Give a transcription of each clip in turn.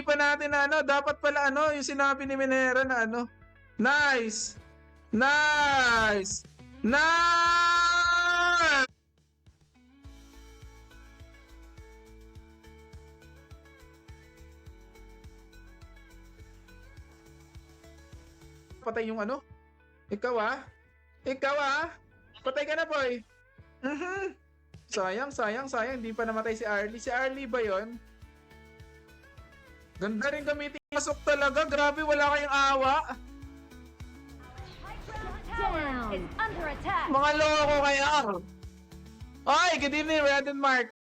hindi pa natin ano, dapat pala ano, yung sinabi ni Minera na ano. Nice! Nice! Nice! Patay yung ano? Ikaw ah? Ikaw ah? Patay ka na, boy. Mhm. Sayang, sayang, sayang. Hindi pa namatay si Arlie. Si Arlie ba yon? Ganda rin gamitin yung masok talaga. Grabe, wala kayong awa. Down. Is under attack. Mga loko kaya. Ay, good evening, Red and Mark.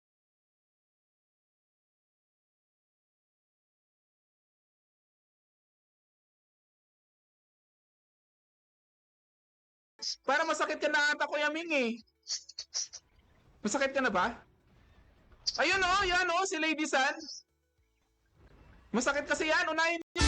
Para masakit ka na ata, Kuya Ming eh. Masakit ka na ba? Ayun oh, yan oh, si Lady San. Masakit kasi yan, unahin niyo.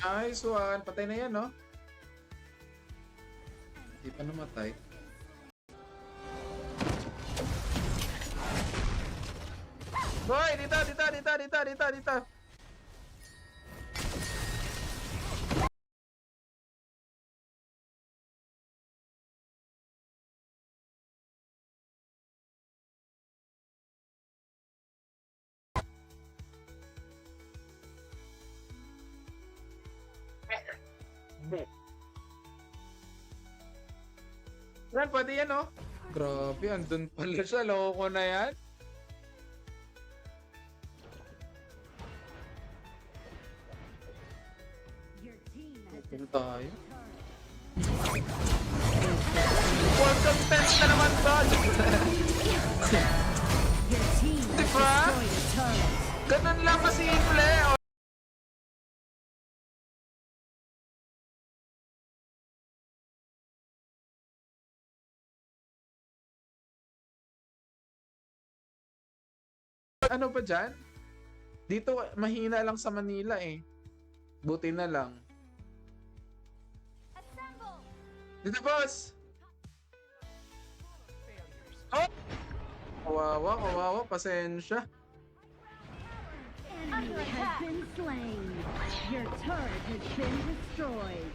Nice one. Patay na yan, no? Hindi pa namatay. Boy, dito, dito, dito, dito, dito, dito. Yan, pwede yan, no? Grabe, andun pala siya. Loko na yan. Your team has Ano tayo? World contents na naman to. Your team has Diba? destroyed a turret. Ganun lang kasimple. Ano pa dyan? Dito, mahina lang sa Manila eh. Buti na lang. Assemble. Dito, boss! Oh! Kawawa, kawawa. Pasensya. Enemy has been slain. Your turret has been destroyed.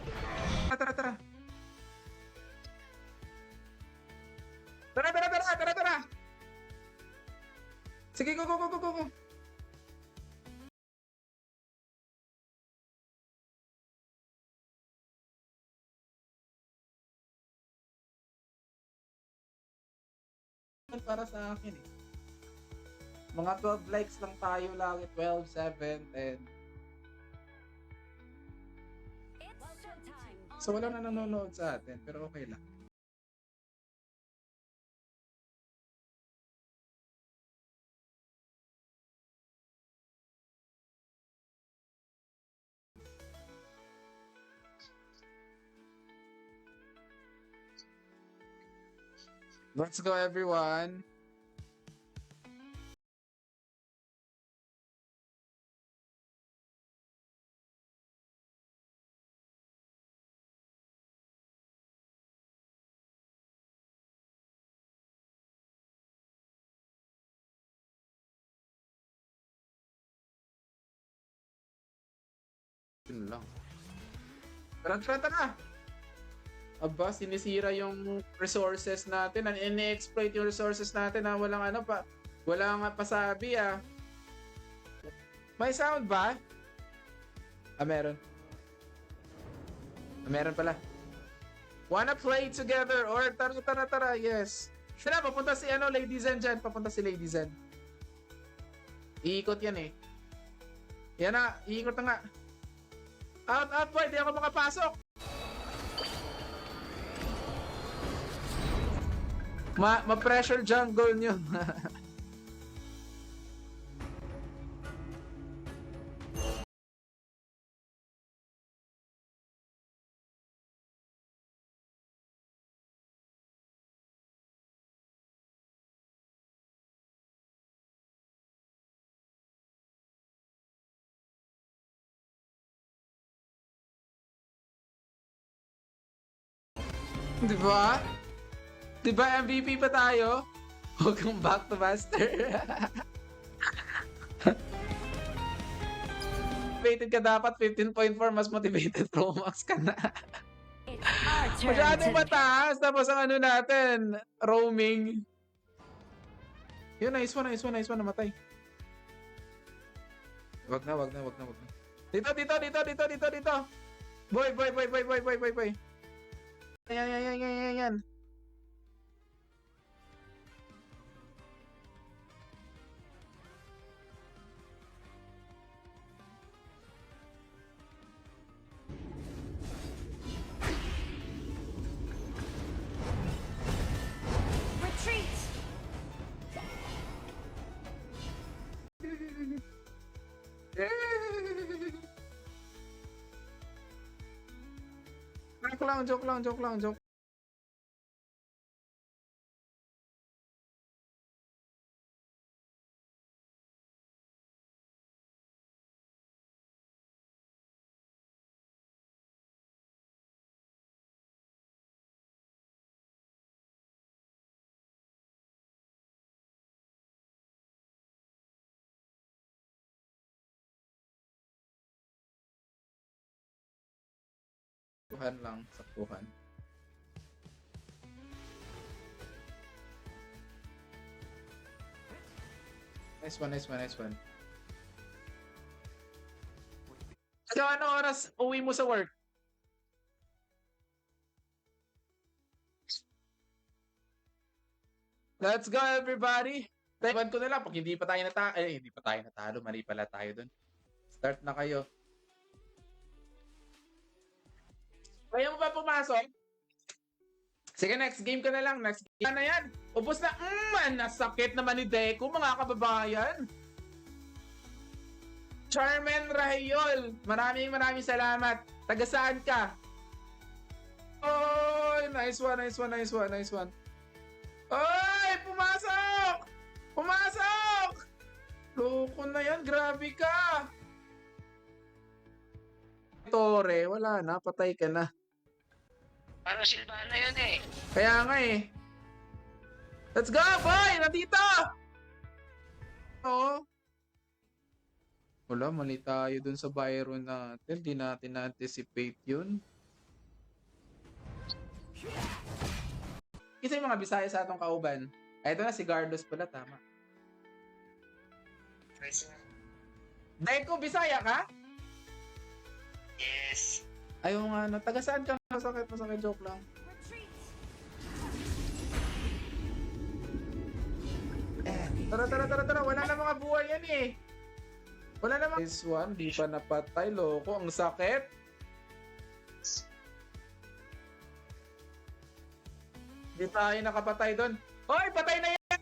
Tara, tara. Tara, tara, tara, tara, tara. Sige, go, go, go, go, go, go. Para sa akin eh. Mga 12 likes lang tayo lagi. 12, 7, 10. It's showtime. So wala na nanonood sa atin, pero okay lang. Let's go everyone. Yun lang. Tara, tara, tara. Aba, sinisira yung resources natin. Ini-exploit yung resources natin na walang ano pa. Walang pasabi ah. May sound ba? Ah, meron. Ah, meron pala. Wanna play together or tara, tara, tara. Yes. Sila, papunta si ano, Lady Zen dyan. Papunta si Lady Zen. Iikot yan eh. Yan na, iikot na nga. Out, out boy, di ako makapasok. Ma-pressure jungle nyo. Di ba? Di ba MVP pa tayo? Welcome back to Master. Motivated ka dapat, 15.4, mas motivated Pro Max ka na. It's our turn Masyadong to mataas, tapos ang ano natin, roaming. Yun, nice one, namatay. Wag na. Dito. Boy. Yan. retreat. Joke lang. Saktuhan. Nice one. So, ano oras uwi mo sa work? Let's go, everybody! Taiwan ko na lang, pag hindi pa tayo natalo, mali pala tayo dun. Start na kayo. Kaya mo ba pumasok? Sige, next game ka na lang. Next game na yan. Ubus na. Nasakit naman ni Deku, mga kababayan. Charmen Rahayol, maraming salamat. Taga saan ka? Oh, nice one. Oy, pumasok! Loko na yan, grabe ka. Tore, wala na, patay ka na. Parang Silvana yun eh. Kaya nga eh. Let's go, boy! Nandito! Oo. Wala, mali tayo dun sa Byron natin. Di natin na-anticipate yun. Isa yung mga Bisaya sa atong kauban. Ay, ito na, si Gardos pala, tama. Deko, Bisaya ka? Yes. Ayaw nga, no. Taga saan ka? Masakit, joke lang. Retreat. Tara. Wala na mga buhay yan eh. Wala na mga... This one, di pa napatay. Loko, ang sakit. Di tayo nakapatay doon. Hoy, patay na yan! An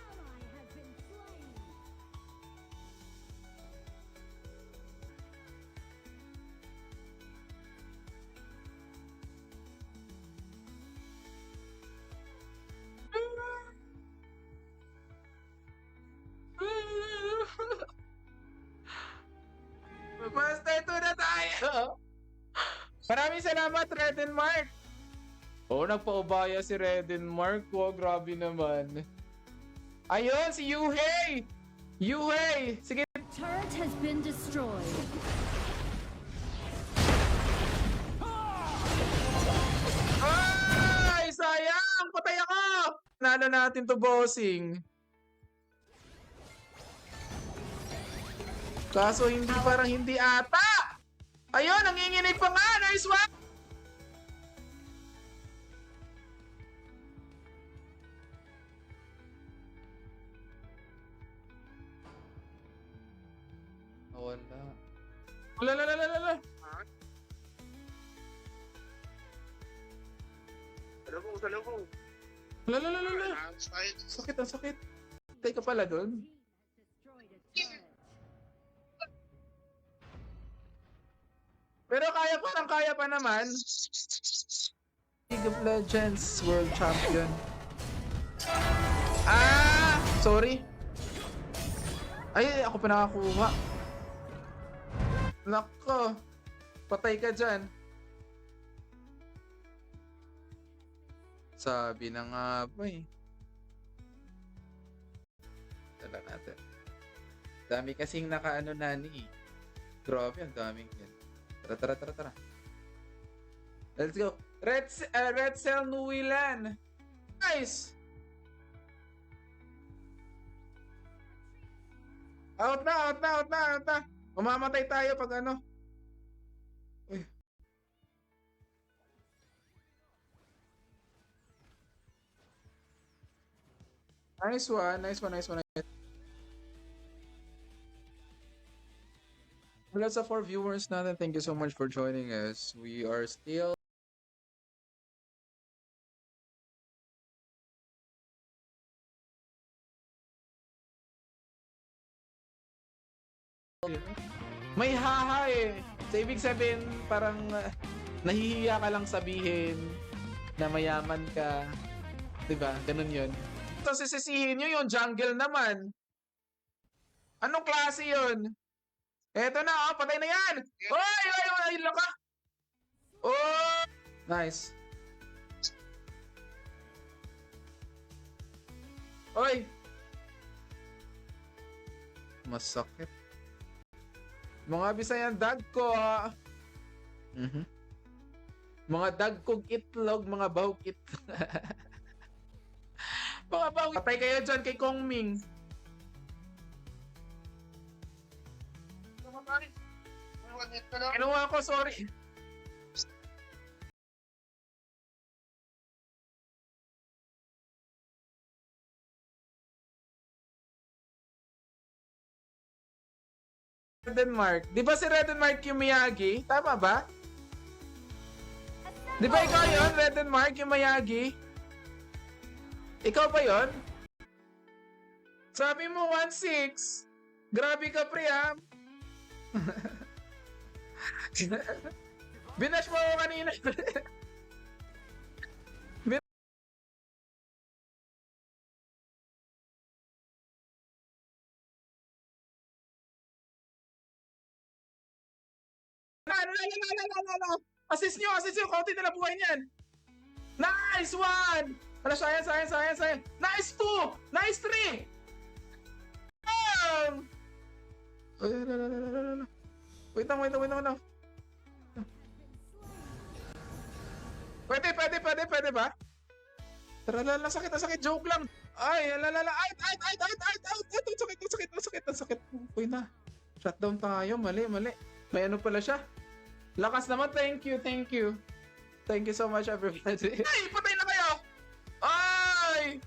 ally has been slain. Basta ito na tayo. Maraming salamat, Redenmark. Oo, nagpaubaya si Redenmark. Oh, grabe naman. Ayun, si Yuhei! Sige. Turret has been destroyed. Ay, sayang! Patay ako! Nalo natin to, bossing. Kaso parang hindi ata. Ayun, nanginginig pa nga. Nice one! Wala. Lala. Salubong. Lala. Sakit, ang sakit. Patay ka pala doon. Team has destroyed a turret. Pero kaya pa naman. League of Legends World Champion. Sorry. Ay, ako pa nakakuha. Nako. Patay ka dyan. Sabi na nga ba eh. Tala natin. Dami kasing nakaano nani eh. Grabe, ang daming yan. Tara. Let's go. Red Cell Nuilan. Nice! Out na. Mamamatay tayo pag ano. Uy. Nice one. Lots of our viewers natin. Thank you so much for joining us. We are still may haha eh. So, ibig sabihin, parang nahihiya ka lang sabihin na mayaman ka. Diba? Ganun yun. So, sisisihin nyo yung jungle naman. Anong klase yun? Eto na, oh, patay na yan! Oy, laka! Oh! Nice. Oy! Masakit. Mga Bisayan dag ko, ha? Mga dag kong itlog, mga bahukit. Mga bahukit. Patay kayo dyan kay Kong Ming. Kinuha ko, sorry. Mark. Di ba si Mark yung Miyagi? Tama ba? Di ba ikaw yun, Mark yung Miyagi? Ikaw ba yun? Sabi mo 1-6. Grabe ka, pre, ha? Binash mo ako kanina. No. Assist nyo. Kaunti na lang buhay niyan. Nice one! Ano, sayang. Nice 2! Nice 3! Wait lang. Pwede ba? Tara, sakit. Joke lang. Ay, sakit. Uy na. Shutdown tayo. Mali. May ano pala siya. Lakas naman. Thank you. Thank you so much, everybody. Ay, patay na kayo! Ay!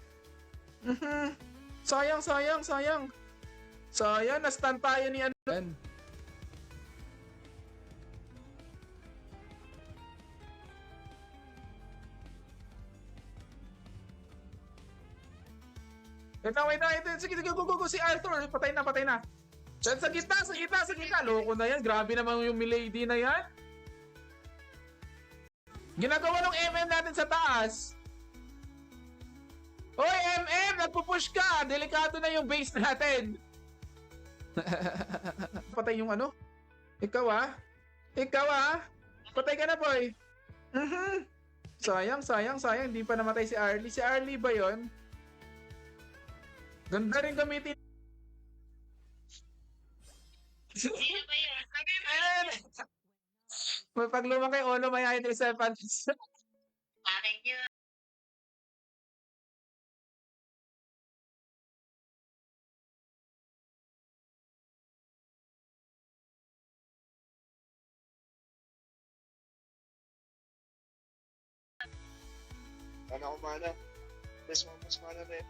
Sayang. Sayang, na-stun tayo ni ano. Wait na. Sige, go. Si Arthur, patay na. Sa gitna. Loko na yan. Grabe naman yung milady na yan. Ginagawa ng MM natin sa taas. Hoy, MM! Nagpupush ka! Delikado na yung base natin. Patay yung ano? Ikaw ah. Patay ka na, boy. Sayang. Hindi pa namatay si Arlie. Si Arlie ba yon? Ganda rin gamitin. Sino ba yun? Pag lumaki Ono, may idol sa fans. Akin yun. Sana ako mana. Mas mana na yun.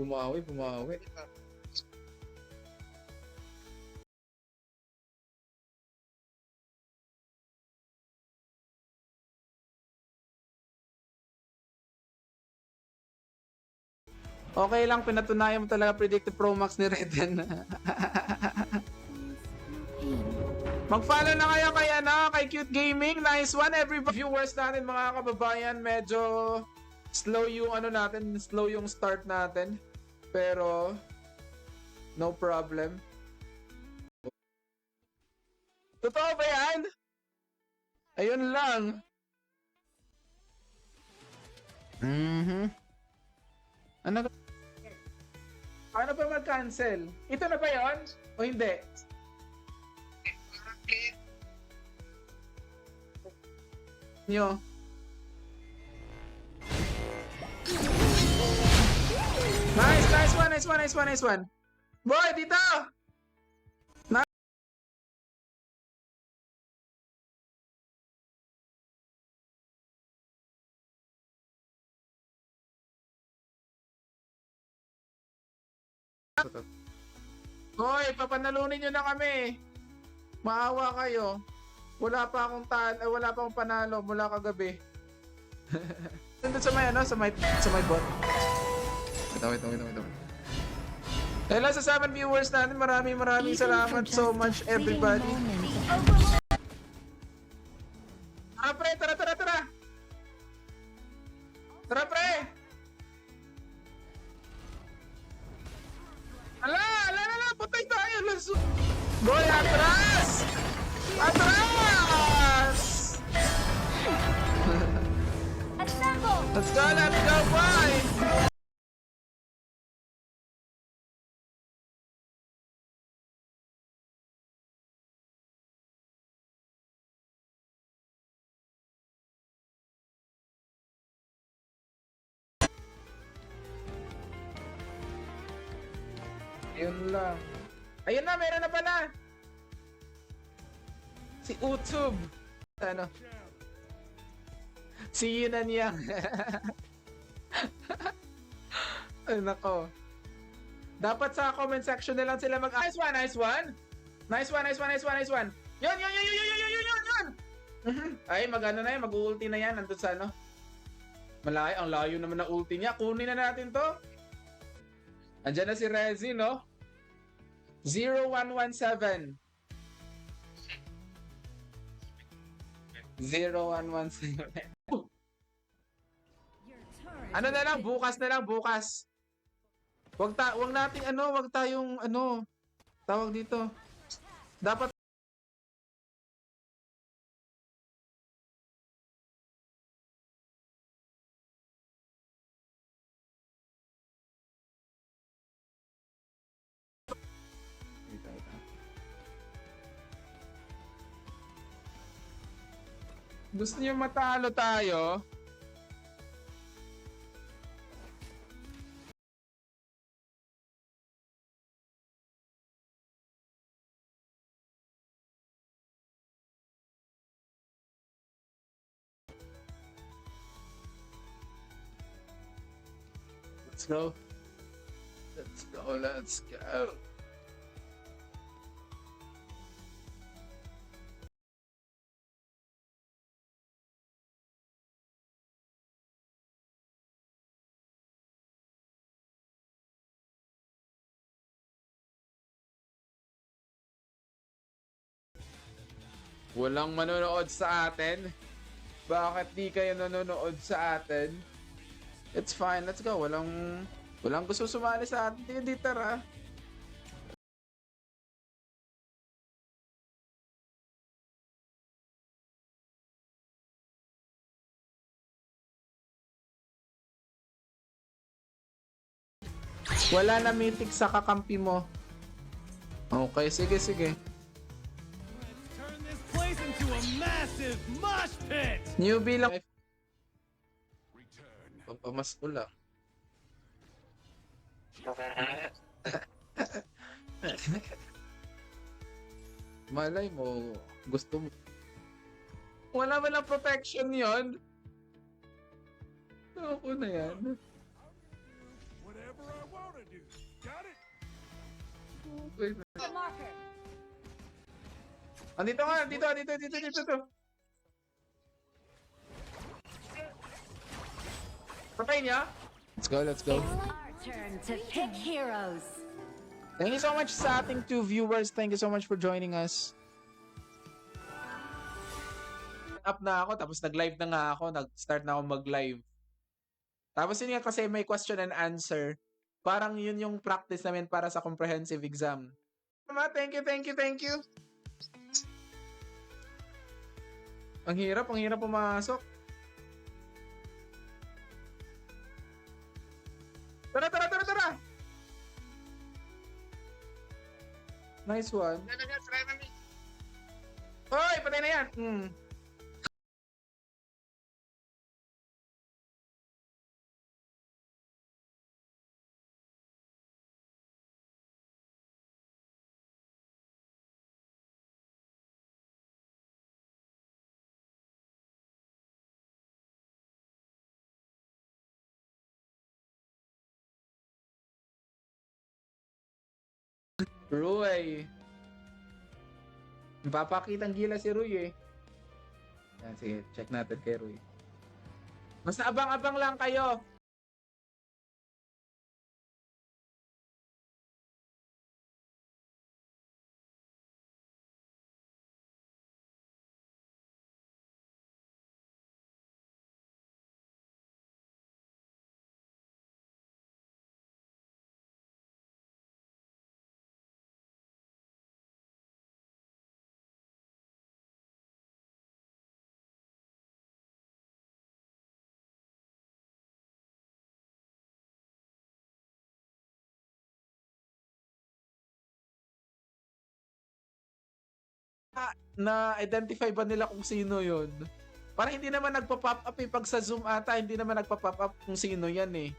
Bumawi. Okay lang, pinatunayan mo talaga predictive Pro Max ni Reden. Mag-follow na kayo kay Cute Gaming. Nice one, every viewers natin mga kababayan. Medyo slow yung start natin. Pero no problem. Totoo ba yan? Ayun lang. Ano? Paano ba mag-cancel? Ito na ba yon? O hindi? Okay. Nyo. Nice one. Boy, dito! Hoy, papanalunin nyo na kami. Maawa kayo. Wala pa akong panalo mula kagabi. Nandun sa may bot. Wait. Hello sa 7 viewers natin. Maraming salamat so much everybody. Tara pre, tara. Tara pre. Ala, patay tayo. Boy, atras! Assemble! Let's go, boy! Ayun lang. Ayun na, meron na pala! Si Utub. Ano? Si Yunan Yang. Ay, nako. Dapat sa comment section na lang sila mag- Nice one! Yun! Ay, mag-ano na yan, mag-ulti na yan. Nandun sa ano. Ang layo naman ng ulti niya. Kunin na natin to. Andyan na si Rezi, no? 0117. 0117. Ano na lang, bukas. Wag tayong tawag dito. Dapat gusto niyo matalo tayo? Let's go. Walang manonood sa atin? Bakit di kayo nanonood sa atin? It's fine, let's go. Walang gusto sumali sa atin. Di tara. Wala na mythic sa kakampi mo. Okay, sige. Turn this place into a massive mosh pit! Newbie lang. Pampamas lang. Malay mo, gusto mo. Wala ba ng protection yon? Ako na yan. Whatever I wanna do. Got it? Okay na. The marker. Andito nga, dito. Patay niya? Let's go. It's our turn to pick heroes. Thank you so much sa ating 2 viewers. Thank you so much for joining us. Up na ako, tapos nag-live na nga ako. Nag-start na ako mag-live. Tapos yun nga kasi may question and answer. Parang yun yung practice namin para sa comprehensive exam. Thank you. Ang hirap pumasok. Tara, tara, tara, tara! Nice one. Try namin. Oy, patay na yan! Hmm. Roy. Papakitang gila si Roy eh. Yan, sige, check natin kay Roy. Basta abang-abang lang kayo. Na-identify ba nila kung sino yon? Parang hindi naman nagpa-pop up eh. Pag sa Zoom ata, hindi naman nagpa-pop up kung sino yan eh.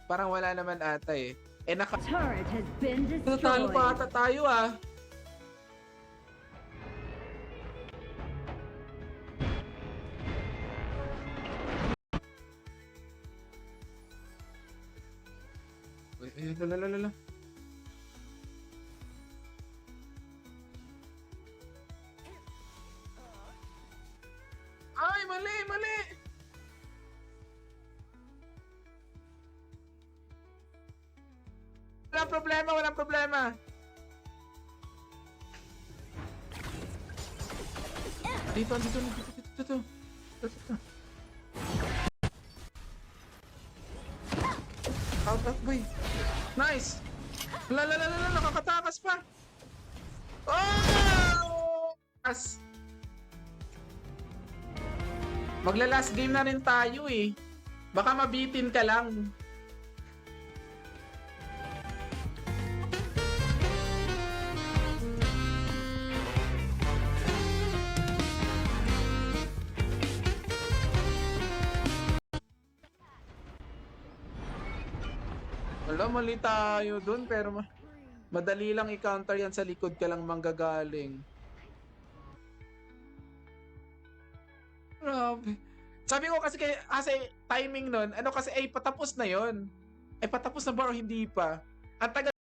Parang wala naman ata eh. Eh Turret has been natalo pa destroyed. ata tayo ah. Lala. Ay, mali! Walang problema. Dito. Out, boy. Nice! Lala, nakakatakas pa. Oh! As. Magla-last game na rin tayo eh. Baka mabitin ka lang. Wala, mali tayo dun pero madali lang i-counter yan, sa likod ka lang manggagaling. Grabe. Sabi ko kasi timing nun, ano kasi ay patapos na yon. Ay patapos na ba o hindi pa? Ang tagal.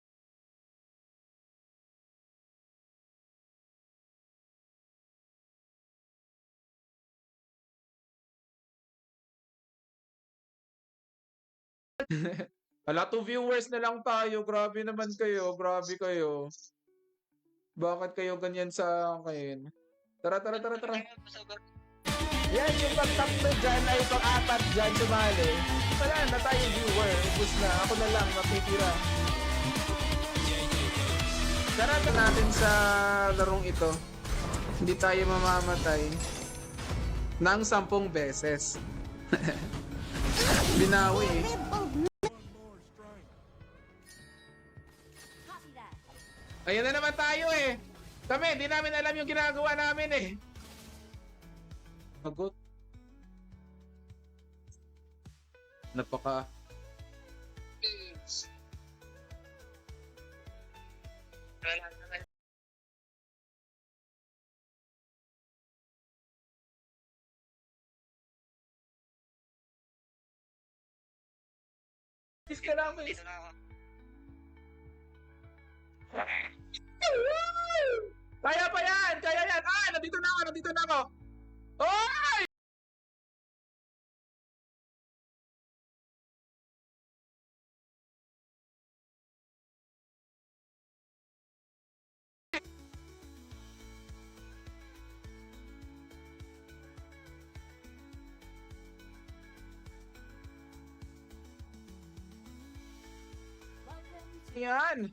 Wala, 2 viewers na lang tayo. Grabe naman kayo. Grabe kayo. Bakit kayo ganyan sa akin? Tara. Yan, yung pag-tatlo dyan ay pang-apat dyan sumali. Wala na tayo viewer. Ubus na. Ako na lang matitira. Tara natin sa larong ito. Hindi tayo mamamatay ng 10 beses. Binawi eh. One more strike. Ayan na naman tayo eh. Kami, di namin alam yung ginagawa namin eh. Magot. Napaka... Wala naman. ka namin. Dito na ako. Kaya pa yan! Kaya yan! Ah! Nandito na ako! Oy! Yan!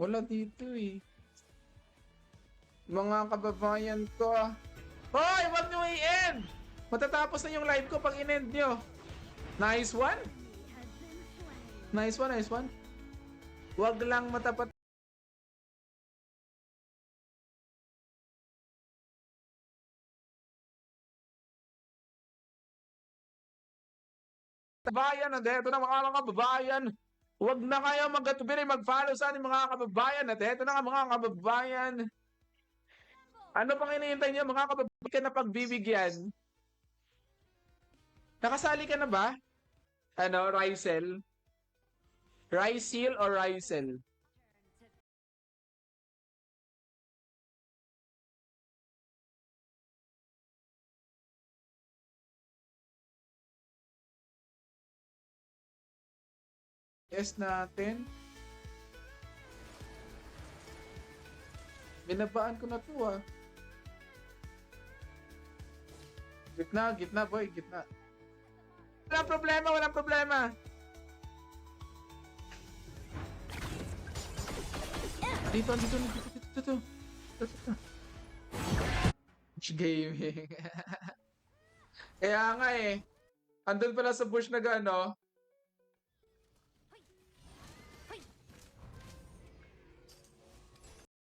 Wala dito eh. Mga kababayan ko. Hoy! Wag nyo i-end! Matatapos na yung live ko pag in-end nyo. Nice one! Has been slain. Nice one, nice one. Wag lang matapat. Kababayan, at eto na mga kababayan. Huwag na kayo magkatubili, mag-follow sa ating mga kababayan. At eto na nga mga kababayan. Ano pang hinihintay niyo mga kababayan ka na pagbibigyan? Nakasali ka na ba? Ano, Rysel? Rysil or Rysel? Yes natin. Binabaan ko na to ah. Gitna, gitna boy, gitna. Walang problema, walang problema. Dito, dito, dito, dito, dito. Dito. Gaming. Kaya nga eh. Andun pala sa bush na gano.